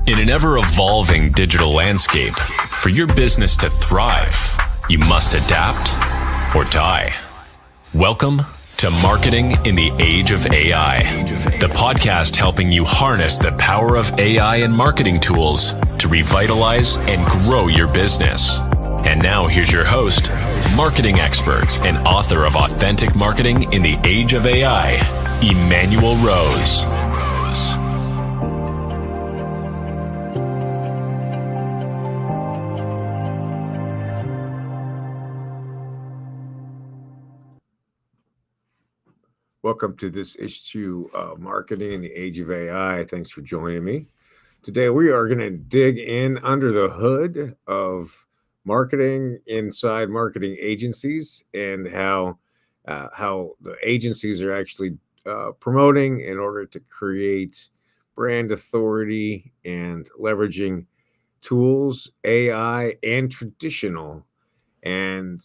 In an ever-evolving digital landscape, for your business to thrive, you must adapt or die. Welcome to Marketing in the Age of AI, the podcast helping you harness the power of AI and marketing tools to revitalize and grow your business. And now here's your host, marketing expert and author of Authentic Marketing in the Age of AI, Emmanuel Rose. Welcome to this issue of Marketing in the Age of AI. Thanks for joining me. Today we are going to dig in under the hood of marketing inside marketing agencies and how the agencies are actually promoting in order to create brand authority and leveraging tools, AI, and traditional. And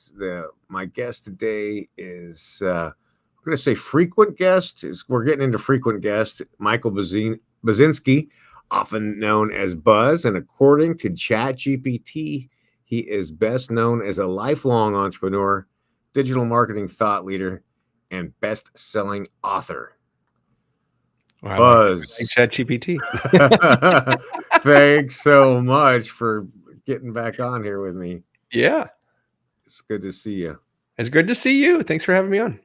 my guest today is I'm going to say frequent guest. We're getting into frequent guest, Michael Buzinski, often known as Buzz. And according to ChatGPT, he is best known as a lifelong entrepreneur, digital marketing thought leader, and best-selling author. Well, Buzz. Like ChatGPT. Thanks so much for getting back on here with me. Yeah. It's good to see you. It's good to see you. Thanks for having me on.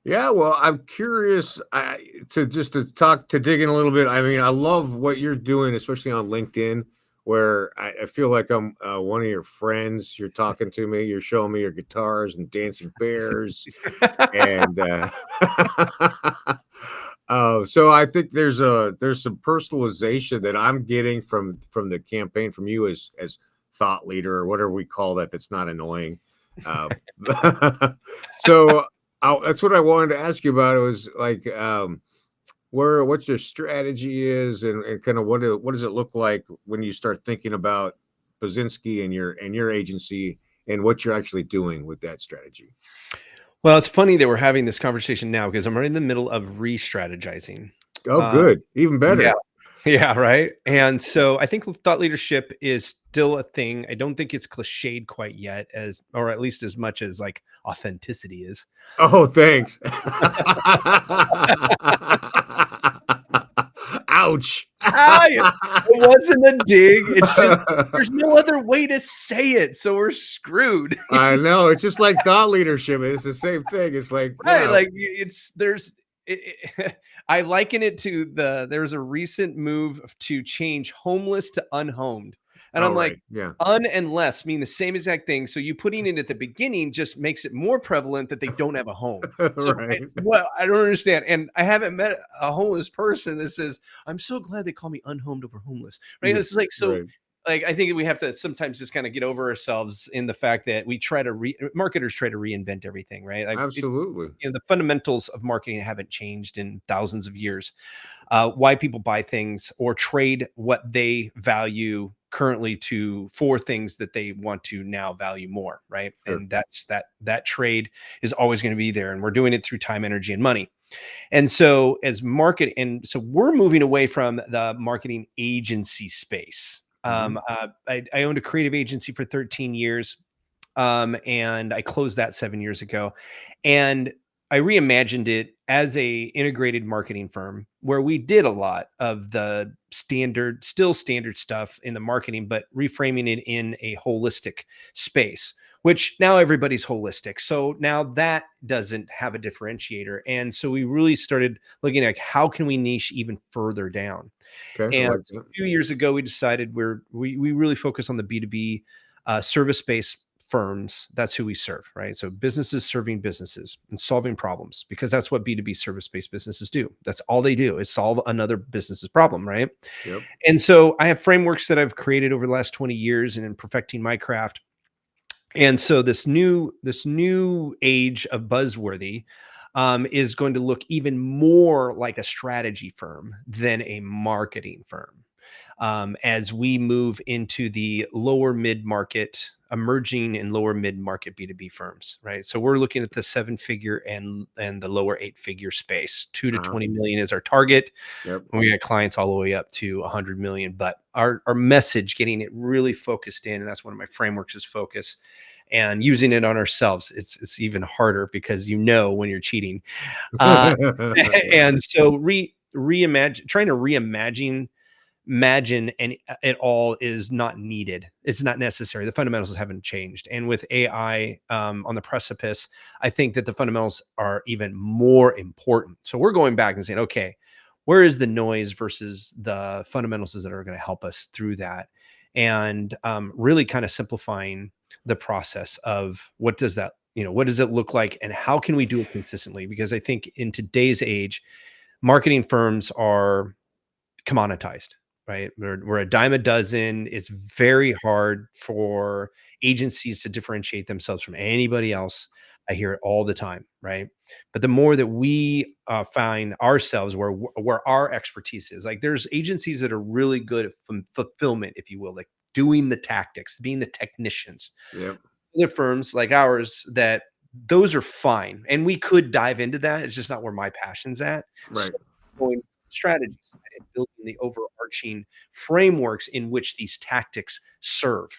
Yeah, well, I'm curious to dig in a little bit. I mean, I love what you're doing, especially on LinkedIn, where I feel like I'm one of your friends. You're talking to me, you're showing me your guitars and dancing bears, and so I think there's some personalization that I'm getting from the campaign from you as thought leader or whatever we call that. That's not annoying. So. That's what I wanted to ask you about. It was like what your strategy is and kind of what does it look like when you start thinking about Buzinski and your agency and what you're actually doing with that strategy. Well, it's funny that we're having this conversation now because I'm right in the middle of re-strategizing. Oh, good. Even better. Yeah, right. And so I think thought leadership is still a thing. I don't think it's cliched quite yet, or at least as much as like authenticity is. Oh, thanks. Ouch. It wasn't a dig. It's just there's no other way to say it, so we're screwed. I know. It's just like thought leadership. It's the same thing. It's like right, like I liken it to there's a recent move to change homeless to unhomed. And I'm like, yeah, un and less mean the same exact thing. So you putting it at the beginning just makes it more prevalent that they don't have a home. So right. I don't understand. And I haven't met a homeless person that says, I'm so glad they call me unhomed over homeless. Right. Yeah, it's like, so right. like, I think we have to sometimes just kind of get over ourselves in the fact that we marketers try to reinvent everything, right? Like Absolutely. The fundamentals of marketing haven't changed in thousands of years. Why people buy things or trade what they value currently for things that they want to now value more, right? Sure. And that trade is always going to be there, and we're doing it through time, energy, and money. And so so we're moving away from the marketing agency space. I owned a creative agency for 13 years. And I closed that 7 years ago. And I reimagined it as a integrated marketing firm where we did a lot of the standard stuff in the marketing, but reframing it in a holistic space, which now everybody's holistic. So now that doesn't have a differentiator. And so we really started looking at how can we niche even further down. Okay, and a few years ago, we decided we really focus on the B2B service-based firms. That's who we serve, right? So businesses serving businesses and solving problems, because that's what B2B service-based businesses do. That's all they do is solve another business's problem, right? Yep. And so I have frameworks that I've created over the last 20 years and in perfecting my craft. And so this new age of buzzworthy is going to look even more like a strategy firm than a marketing firm. as we move into the lower mid-market, emerging and lower mid-market B2B firms, right? So we're looking at the 7-figure and the lower 8-figure space. 2 to 20 million is our target. Yep. We got clients all the way up to 100 million, but our message, getting it really focused in, and that's one of my frameworks, is focus, and using it on ourselves. It's even harder because when you're cheating. And so trying to reimagine and it all is not needed. It's not necessary. The fundamentals haven't changed. And with AI on the precipice, I think that the fundamentals are even more important. So we're going back and saying, okay, where is the noise versus the fundamentals that are going to help us through that? And really kind of simplifying the process of what does it look like and how can we do it consistently? Because I think in today's age, marketing firms are commoditized, right? We're a dime a dozen. It's very hard for agencies to differentiate themselves from anybody else. I hear it all the time, right? But the more that we find ourselves where our expertise is, like there's agencies that are really good at fulfillment, if you will, like doing the tactics, being the technicians. Yep. Other firms like ours, that those are fine, and we could dive into that. It's just not where my passion's at. Right. So going strategies and building the overarching frameworks in which these tactics serve,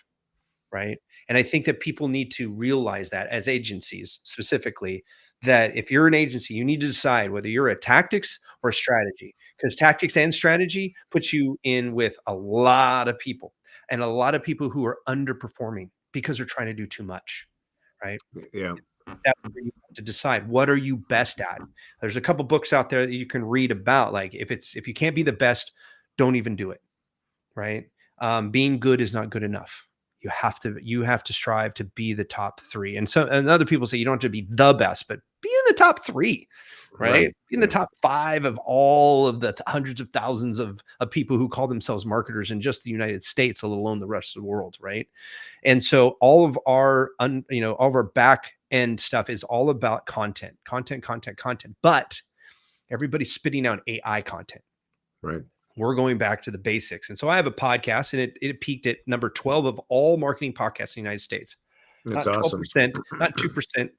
right? And I think that people need to realize that, as agencies specifically, that if you're an agency, you need to decide whether you're a tactics or a strategy, because tactics and strategy puts you in with a lot of people, and a lot of people who are underperforming because they're trying to do too much, right? Yeah. That's where you have to decide, what are you best at? There's a couple books out there that you can read about, like if you can't be the best, don't even do it, right? Being good is not good enough. You have to strive to be the top 3. And other people say you don't have to be the best, but be in the top 3, right? Be in the top 5 of all of the hundreds of thousands of people who call themselves marketers in just the United States, let alone the rest of the world, right? And so all of our all of our back end stuff is all about content. But everybody's spitting out AI content. Right. We're going back to the basics. And so I have a podcast, and it peaked at number 12 of all marketing podcasts in the United States. That's Not awesome. 12%, not 2%,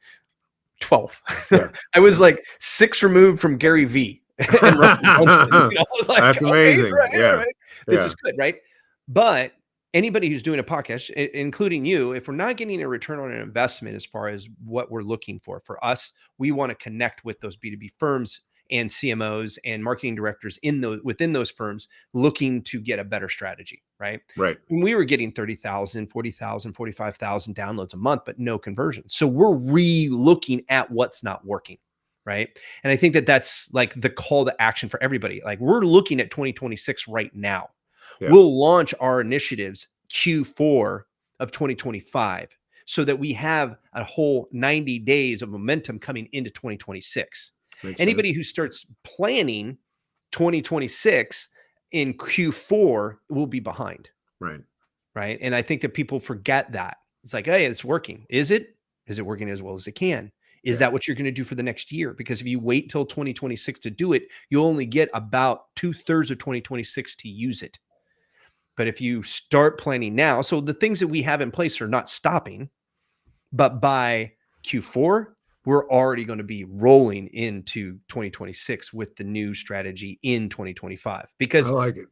12. Yeah. I was like 6 removed from Gary V and Russell Brunson. Like, that's amazing. Okay, Yeah. right. This is good, right? But anybody who's doing a podcast, including you, if we're not getting a return on an investment as far as what we're looking for us, we want to connect with those B2B firms and CMOs and marketing directors within those firms looking to get a better strategy, right? Right. And we were getting 30,000, 40,000, 45,000 downloads a month, but no conversions. So we're re-looking at what's not working, right? And I think that that's like the call to action for everybody. Like, we're looking at 2026 right now. Yeah. We'll launch our initiatives Q4 of 2025 so that we have a whole 90 days of momentum coming into 2026. Anybody who starts planning 2026 in Q4 will be behind. Right. Right. And I think that people forget that. It's like, hey, it's working. Is it working as well as it can? Is that what you're going to do for the next year? Because if you wait till 2026 to do it, you'll only get about 2/3 of 2026 to use it. But if you start planning now, so the things that we have in place are not stopping, but by Q4, we're already going to be rolling into 2026 with the new strategy in 2025. Because I like it.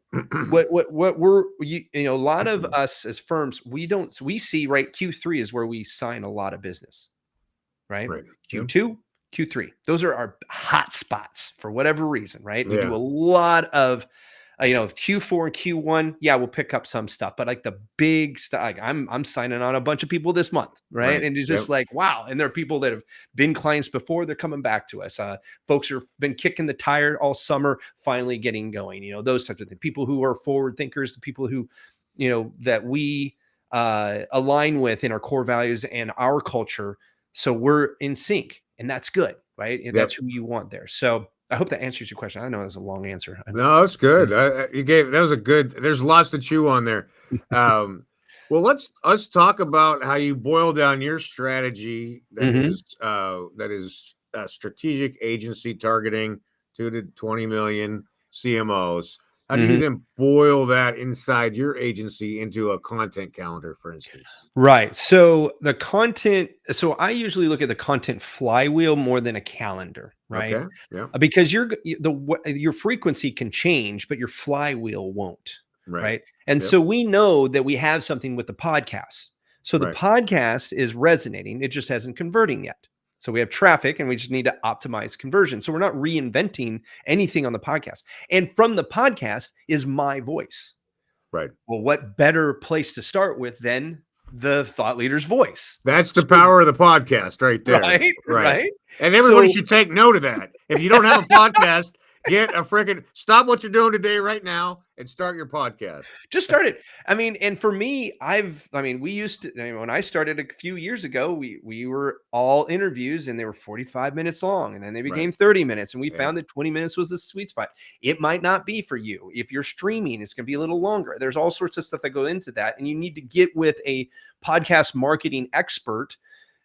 what we're, a lot of us as firms, we see, right, Q3 is where we sign a lot of business, right? Q2, Q3, those are our hot spots for whatever reason, right? We do a lot of Q4 and Q1, we'll pick up some stuff, but like the big stuff, like I'm signing on a bunch of people this month, right? And it's just like, wow. And there are people that have been clients before, they're coming back to us. Folks who have been kicking the tire all summer, finally getting going, those types of things. People who are forward thinkers, the people who, that we align with in our core values and our culture. So we're in sync, and that's good, right? And that's who you want there. So I hope that answers your question. I know it was a long answer. No, it's good. That was a good, there's lots to chew on there. Well, let's talk about how you boil down your strategy that is strategic agency targeting 2 to 20 million CMOs. How do you then boil that inside your agency into a content calendar, for instance? Right. So the content, so I usually look at the content flywheel more than a calendar, right? Okay. Yeah. Because your frequency can change, but your flywheel won't, Right. right? And Yep. so we know that we have something with the podcast. So the Right. podcast is resonating, it just hasn't converting yet. So we have traffic and we just need to optimize conversion. So we're not reinventing anything on the podcast. And from the podcast is my voice. Right. Well, what better place to start with than the thought leader's voice? That's the power of the podcast right there. Right, right. And everybody So- should take note of that. If you don't have a podcast, get a freaking stop what you're doing today right now and start your podcast. Just start it. I mean, and for me, we used to, when I started a few years ago, we were all interviews and they were 45 minutes long and then they became 30 minutes. And we found that 20 minutes was the sweet spot. It might not be for you. If you're streaming, it's going to be a little longer. There's all sorts of stuff that go into that. And you need to get with a podcast marketing expert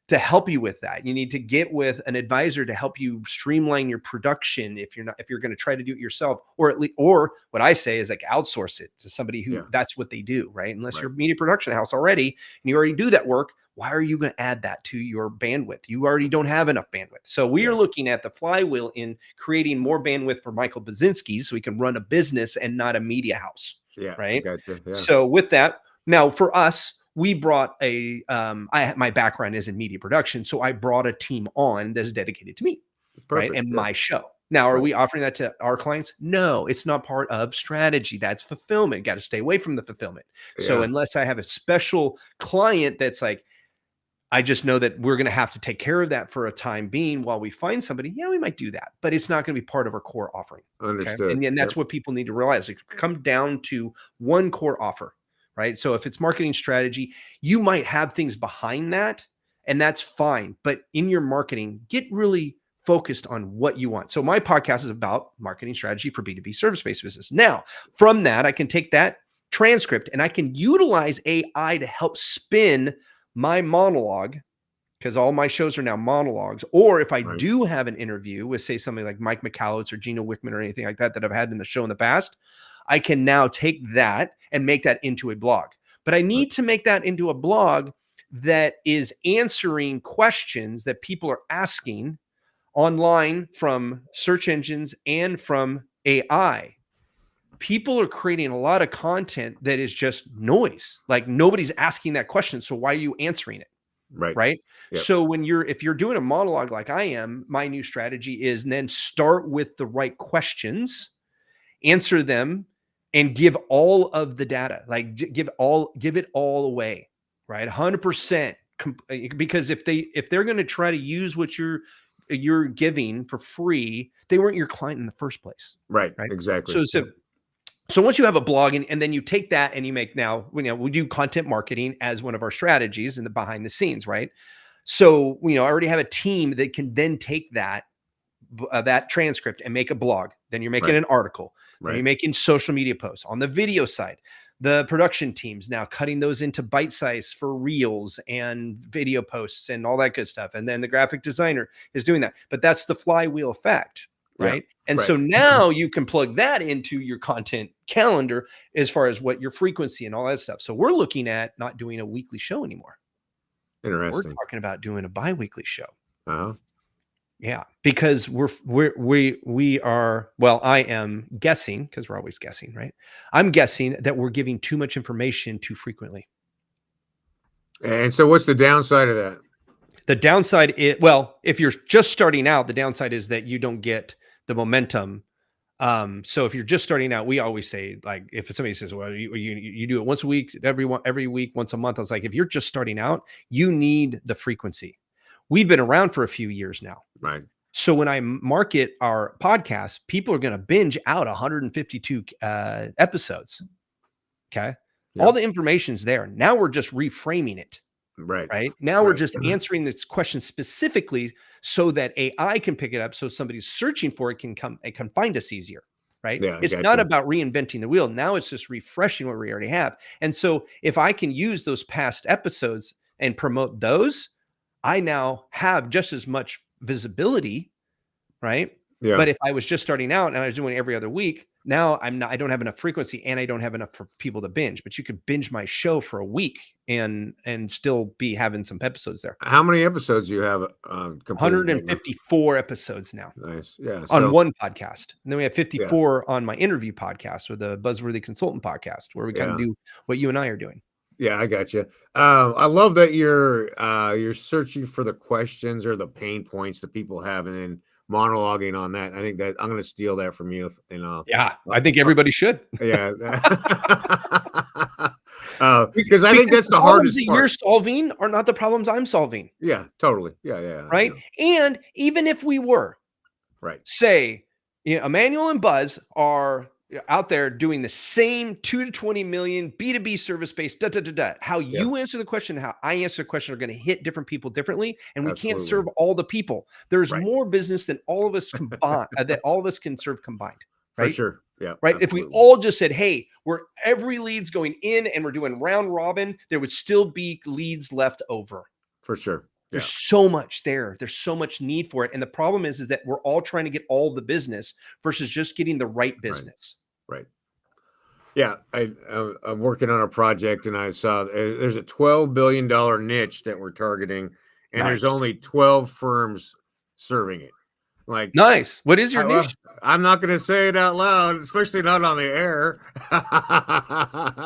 to help you with that. You need to get with an advisor to help you streamline your production if you're going to try to do it yourself, or what I say is like outsource it to somebody who that's what they do, right? Unless you're a media production house already and you already do that work, why are you going to add that to your bandwidth? You already don't have enough bandwidth. So we are looking at the flywheel in creating more bandwidth for Michael Buzinski so he can run a business and not a media house. Yeah. Right. Gotcha. Yeah. So with that, now for us, we brought my background is in media production. So I brought a team on that's dedicated to me, right? And my show. Now, are we offering that to our clients? No, it's not part of strategy. That's fulfillment. Got to stay away from the fulfillment. So unless I have a special client that's like, I just know that we're going to have to take care of that for a time being while we find somebody. Yeah, we might do that, but it's not going to be part of our core offering. Understood. Okay? And then that's what people need to realize. It comes down to one core offer. Right. So if it's marketing strategy, you might have things behind that and that's fine. But in your marketing, get really focused on what you want. So my podcast is about marketing strategy for B2B service-based business. Now, from that, I can take that transcript and I can utilize AI to help spin my monologue, because all my shows are now monologues. Or if I do have an interview with, say, somebody like Mike McCallowitz or Gino Wickman or anything like that that I've had in the show in the past, I can now take that and make that into a blog. But I need to make that into a blog that is answering questions that people are asking online from search engines and from AI. People are creating a lot of content that is just noise. Like nobody's asking that question. So why are you answering it? Right. Yep. So if you're doing a monologue like I am, my new strategy is then start with the right questions, answer them, and give all of the data, like give it all away, right? 100%. Because if they're going to try to use what you're giving for free, they weren't your client in the first place. Right. Exactly. So once you have a blog and then you take that and you make we do content marketing as one of our strategies in the behind the scenes, right? So, I already have a team that can then take that transcript and make a blog. Then you're making an article. Then you're making social media posts. On the video side, the production teams now cutting those into bite size for reels and video posts and all that good stuff. And then the graphic designer is doing that. But that's the flywheel effect, right? And so now you can plug that into your content calendar as far as what your frequency and all that stuff. So we're looking at not doing a weekly show anymore. Interesting. We're talking about doing a bi-weekly show. Uh-huh. Yeah, because we are, well, I am guessing, because we're always guessing, right? I'm guessing that we're giving too much information too frequently. And so what's the downside of that? The downside is, well, if you're just starting out, the downside is that you don't get the momentum. So if you're just starting out, we always say, like, if somebody says, well, you do it once a week, every week, once a month, I was like, if you're just starting out, you need the frequency. We've been around for a few years now. Right. So when I market our podcast, people are going to binge out 152 episodes. Okay. Yeah. All the information's there. Now we're just reframing it. Right. Now we're just answering this question specifically so that AI can pick it up. So somebody's searching for it can find us easier. Right. Yeah, it's not about reinventing the wheel. Now it's just refreshing what we already have. And so if I can use those past episodes and promote those, I now have just as much visibility, right? Yeah. But if I was just starting out and I was doing every other week, now I don't have enough frequency and I don't have enough for people to binge. But you could binge my show for a week and still be having some episodes there. How many episodes do you have completed right now? 154 episodes now Nice. Yeah. on So, one podcast. And then we have 54 on my interview podcast, or the Buzzworthy Consultant podcast, where we kind of do what you and I are doing. yeah, I got you. I love that you're searching for the questions or the pain points that people have, and then monologuing on that. I think that I'm going to steal that from you. Yeah, I think everybody should. Yeah. Because I think that's the hardest that part. you're solving are not the problems I'm solving. Yeah, totally. Yeah. Right. And even if we were, right. Say, Emmanuel and Buzz are out there doing the same 2 to 20 million B2B service-based, how you answer the question, how I answer the question are going to hit different people differently. And we can't serve all the people. There's more business than all of us combined, that all of us can serve combined. Right. For sure. Yeah. Right. Absolutely. If we all just said, hey, every lead's going in and we're doing round robin, there would still be leads left over. For sure. Yeah. There's so much there. There's so much need for it. And the problem is that we're all trying to get all the business versus just getting the right business. Right. Yeah. I'm working on a project and I saw there's a $12 billion niche that we're targeting, and there's only 12 firms serving it. Like, nice. What is your niche? I'm not going to say it out loud, especially not on the air.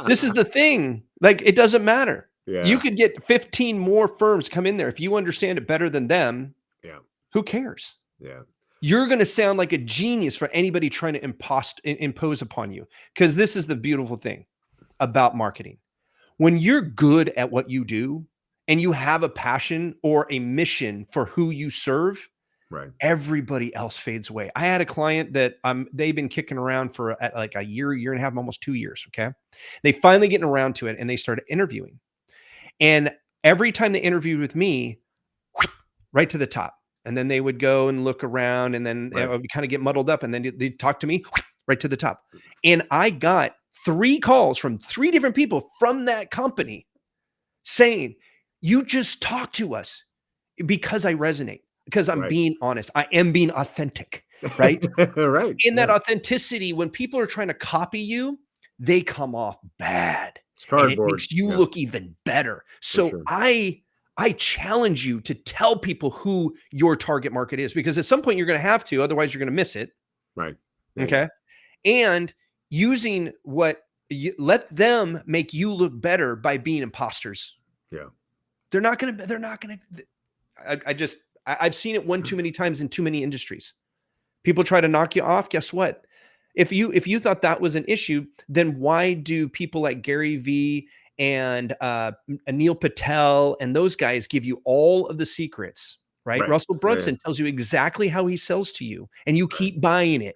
This is the thing. Like, it doesn't matter. Yeah. You could get 15 more firms come in there. If you understand it better than them, who cares? Yeah. You're going to sound like a genius for anybody trying to impose upon you. Because this is the beautiful thing about marketing. When you're good at what you do and you have a passion or a mission for who you serve, right, everybody else fades away. I had a client that they've been kicking around for like a year and a half, almost 2 years. Okay. They finally getting around to it and they started interviewing. And every time they interviewed with me, right to the top. And then they would go and look around, and then it would kind of get muddled up. And then they'd talk to me right to the top. And I got 3 calls from 3 different people from that company saying, you just talk to us because I resonate, because I'm being honest. I am being authentic, right? Right. In that authenticity, when people are trying to copy you, they come off bad. It's cardboard. And it makes you look even better. So sure. I challenge you to tell people who your target market is, because at some point you're going to have to, otherwise you're going to miss it. Right. Yeah. Okay. And using let them make you look better by being imposters. Yeah. They're not going to, I've seen it one too many times in too many industries. People try to knock you off. Guess what? If you thought that was an issue, then why do people like Gary Vee and Anil Patel and those guys give you all of the secrets, right? Russell Brunson tells you exactly how he sells to you, and you keep buying it,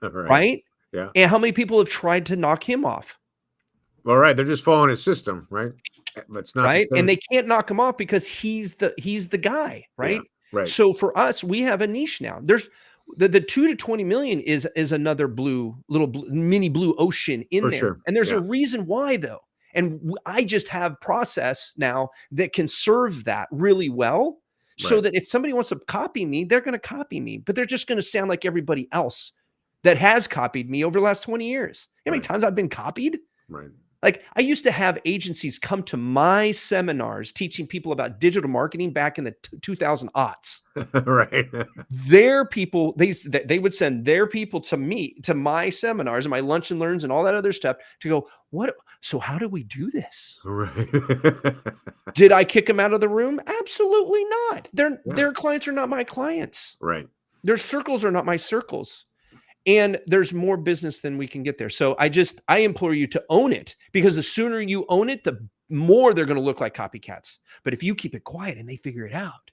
right? Yeah. And how many people have tried to knock him off? Well, right. They're just following his system, right? That's not right. And they can't knock him off because he's the guy, right? Yeah, right. So for us, we have a niche now. There's the 2 to 20 million is another mini blue ocean in there. Sure. And there's a reason why, though. And I just have process now that can serve that really well, so that if somebody wants to copy me, they're going to copy me, but they're just going to sound like everybody else that has copied me over the last 20 years. You know how many times I've been copied? Right. Like, I used to have agencies come to my seminars teaching people about digital marketing back in the 2000 aughts. Right. Their people, they would send their people to me, to my seminars and my lunch and learns and all that other stuff to go, so how do we do this? Right. Did I kick them out of the room? Absolutely not. Their clients are not my clients. Right. Their circles are not my circles. And there's more business than we can get there. So I implore you to own it, because the sooner you own it, the more they're going to look like copycats. But if you keep it quiet and they figure it out,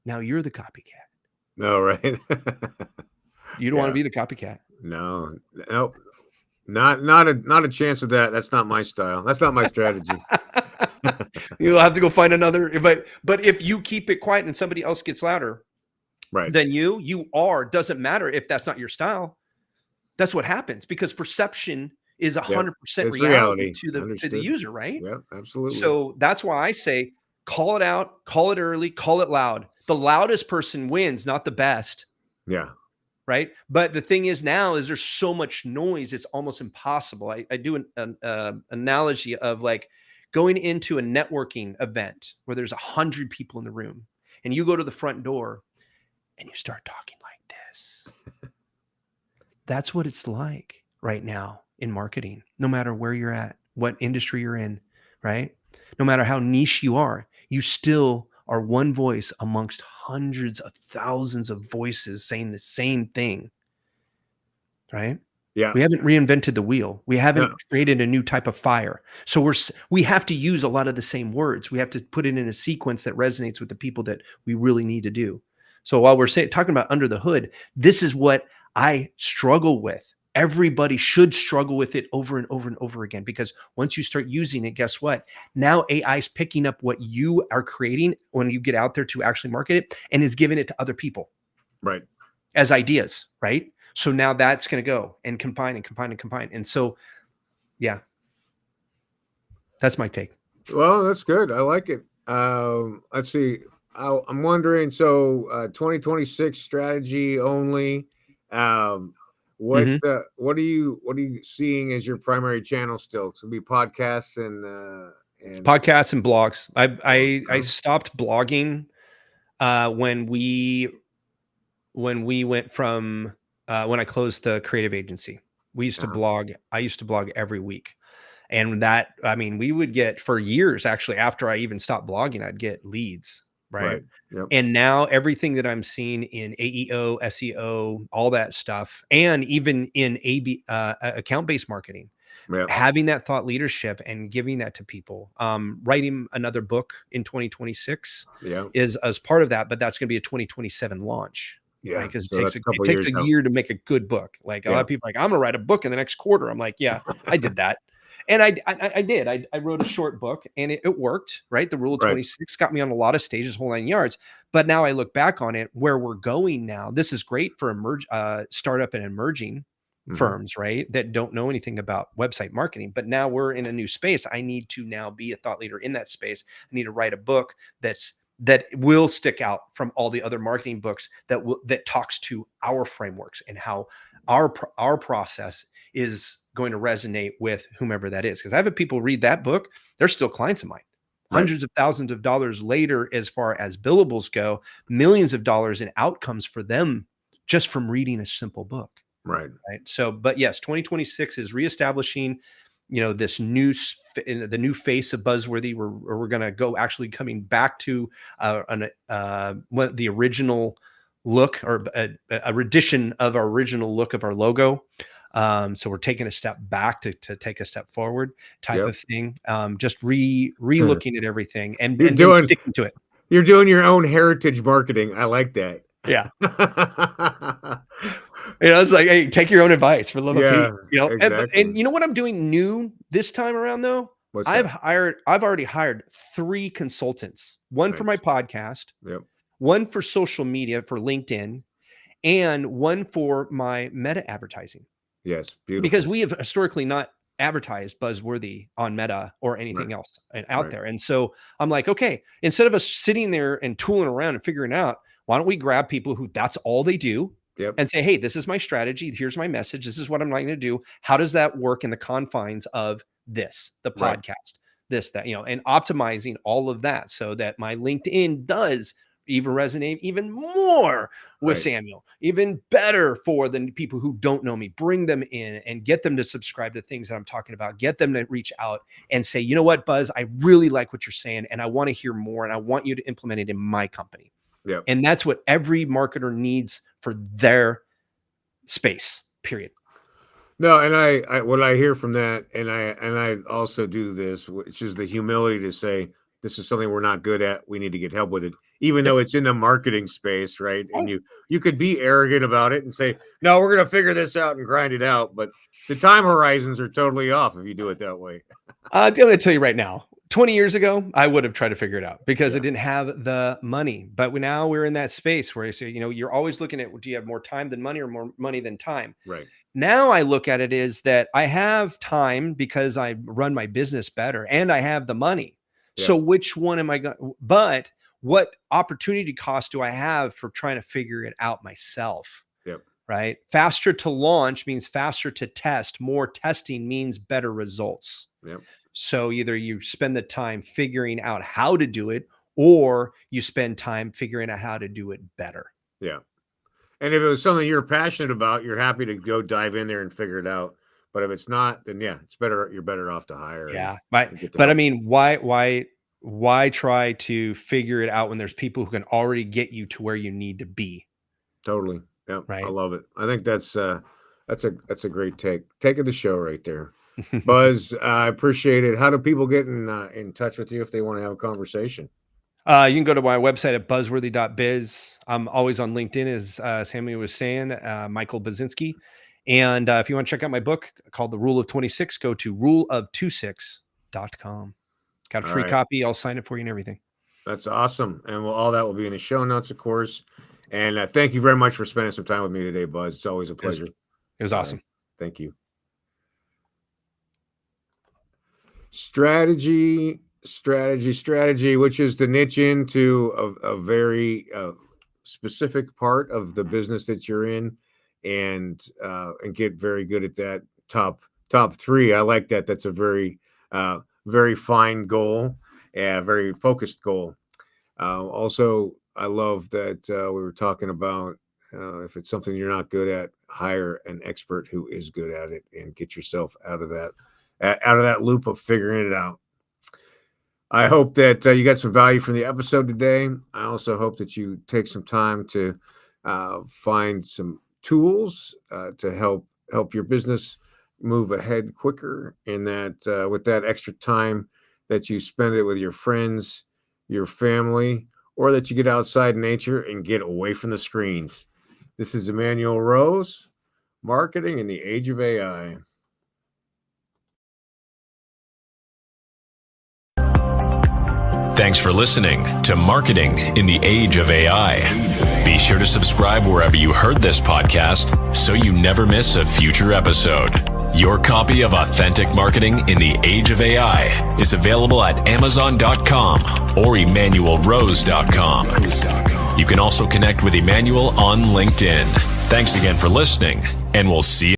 now you're the copycat. No, right. You don't want to be the copycat. No, not a chance of that. That's not my style. That's not my strategy. You'll have to go find another. But if you keep it quiet and somebody else gets louder, right, then doesn't matter if that's not your style. That's what happens, because perception is 100% reality to the user, right? Yeah, absolutely. So that's why I say, call it out, call it early, call it loud. The loudest person wins, not the best. Yeah. Right. But the thing is now is there's so much noise, it's almost impossible. I do an analogy of like going into a networking event where there's 100 people in the room and you go to the front door and you start talking like this. That's what it's like right now in marketing, no matter where you're at, what industry you're in, right? No matter how niche you are, you still are one voice amongst hundreds of thousands of voices saying the same thing, right? Yeah. We haven't reinvented the wheel. We haven't No. created a new type of fire. So we have to use a lot of the same words. We have to put it in a sequence that resonates with the people that we really need to do. So while we're talking about under the hood, this is what I struggle with. Everybody should struggle with it over and over and over again, because once you start using it, guess what? Now AI is picking up what you are creating when you get out there to actually market it and is giving it to other people Right. as ideas, right? So now that's going to go and combine and combine and combine. And so, yeah, that's my take. Well, that's good. I like it. Let's see. I'm wondering. So, 2026 strategy only. What Mhm. what are you seeing as your primary channel still? It's gonna be podcasts and Podcasts and blogs. I okay. stopped blogging when we went from when I closed the creative agency. We used to Uh-huh. blog. I used to blog every week. And that, I mean, we would get for years, actually, after I even stopped blogging, I'd get leads, right? Right. Yep. And now everything that I'm seeing in AEO, SEO, all that stuff, and even in account-based marketing, Yep. having that thought leadership and giving that to people, writing another book in 2026 Yeah. is as part of that, but that's going to be a 2027 launch. Right. Yeah. Because So that's a it couple takes years a out. year to make a good book. Like a lot Yeah. of people are like, I'm gonna write a book in the next quarter. I'm like, yeah, I did that. And I did. I wrote a short book and it worked, right? The rule of Right. 26 got me on a lot of stages, whole 9 yards. But now I look back on it, where we're going now. This is great for startup and emerging Mhm. firms, right? That don't know anything about website marketing. But now we're in a new space. I need to now be a thought leader in that space. I need to write a book that will stick out from all the other marketing books that talks to our frameworks and how our process is going to resonate with whomever that is. Because I have people read that book, they're still clients of mine. Right. Hundreds of thousands of dollars later, as far as billables go, millions of dollars in outcomes for them just from reading a simple book. Right. Right. So, but yes, 2026 is reestablishing, this the new face of Buzzworthy. We're going to go actually coming back to the original look, or a rendition of our original look of our logo. So we're taking a step back to take a step forward, type Yep. of thing. Just re-looking at everything and You're then doing sticking to it. you're doing your own heritage marketing. I like that. Yeah. It's like, hey, take your own advice for love of Pete. Yeah, exactly. And you know what I'm doing new this time around though? What's I've that? already hired 3 consultants, one for my Nice. podcast, Yep. one for social media for LinkedIn, and one for my Meta advertising. Yes. Beautiful. Because we have historically not advertised Buzzworthy on Meta or anything Right. else out Right. there. And so I'm like, okay, instead of us sitting there and tooling around and figuring out, why don't we grab people who that's all they do Yep. and say, hey, this is my strategy. Here's my message. This is what I'm going to do. How does that work in the confines of this, the Right. podcast, this, that, and optimizing all of that so that my LinkedIn does even resonate even more with Right. Samuel, even better for the people who don't know me. Bring them in and get them to subscribe to things that I'm talking about. Get them to reach out and say, you know what, Buzz, I really like what you're saying and I want to hear more and I want you to implement it in my company. Yep. And that's what every marketer needs for their space, period. No, and I what I hear from that, and I also do this, which is the humility to say this is something we're not good at. We need to get help with it, even though it's in the marketing space, right? And you could be arrogant about it and say, no, we're gonna figure this out and grind it out. But the time horizons are totally off if you do it that way. I'm going to tell you right now. 20 years ago, I would have tried to figure it out because I Yeah. didn't have the money. But now we're in that space where you say, you're always looking at, do you have more time than money or more money than time? Right. Now I look at it is that I have time because I run my business better and I have the money. Yeah. So which one am I going? But what opportunity cost do I have for trying to figure it out myself? Yep. Right. Faster to launch means faster to test. More testing means better results. Yep. So either you spend the time figuring out how to do it, or you spend time figuring out how to do it better. Yeah. And if it was something you're passionate about, you're happy to go dive in there and figure it out. But if it's not, then yeah, it's better. You're better off to hire. Yeah. And get the But I help. mean, why try to figure it out when there's people who can already get you to where you need to be? Totally. Yeah. Right. I love it. I think that's a great take of the show right there. Buzz, I appreciate it. How do people get in touch with you if they want to have a conversation? You can go to my website at buzzworthy.biz. I'm always on LinkedIn, as Samuel was saying, Michael Buzinski. And if you want to check out my book called The Rule of 26, go to ruleof26.com. Got a free copy. I'll sign it for you and everything. That's awesome. And all that will be in the show notes, of course. And thank you very much for spending some time with me today, Buzz. It's always a pleasure. It was awesome. Thank you. Strategy, which is to niche into a very specific part of the business that you're in, and get very good at that top 3. I like that. That's a very fine goal, very focused goal. Also, I love that we were talking about if it's something you're not good at, hire an expert who is good at it and get yourself out of that loop of figuring it out. I hope that you got some value from the episode today. I also hope that you take some time to find some tools to help your business move ahead quicker, and that with that extra time that you spend it with your friends, your family, or that you get outside in nature and get away from the screens. This is Emmanuel Rose, Marketing in the Age of AI. Thanks for listening to Marketing in the Age of AI. Be sure to subscribe wherever you heard this podcast so you never miss a future episode. Your copy of Authentic Marketing in the Age of AI is available at Amazon.com or EmmanuelRose.com. You can also connect with Emmanuel on LinkedIn. Thanks again for listening, and we'll see you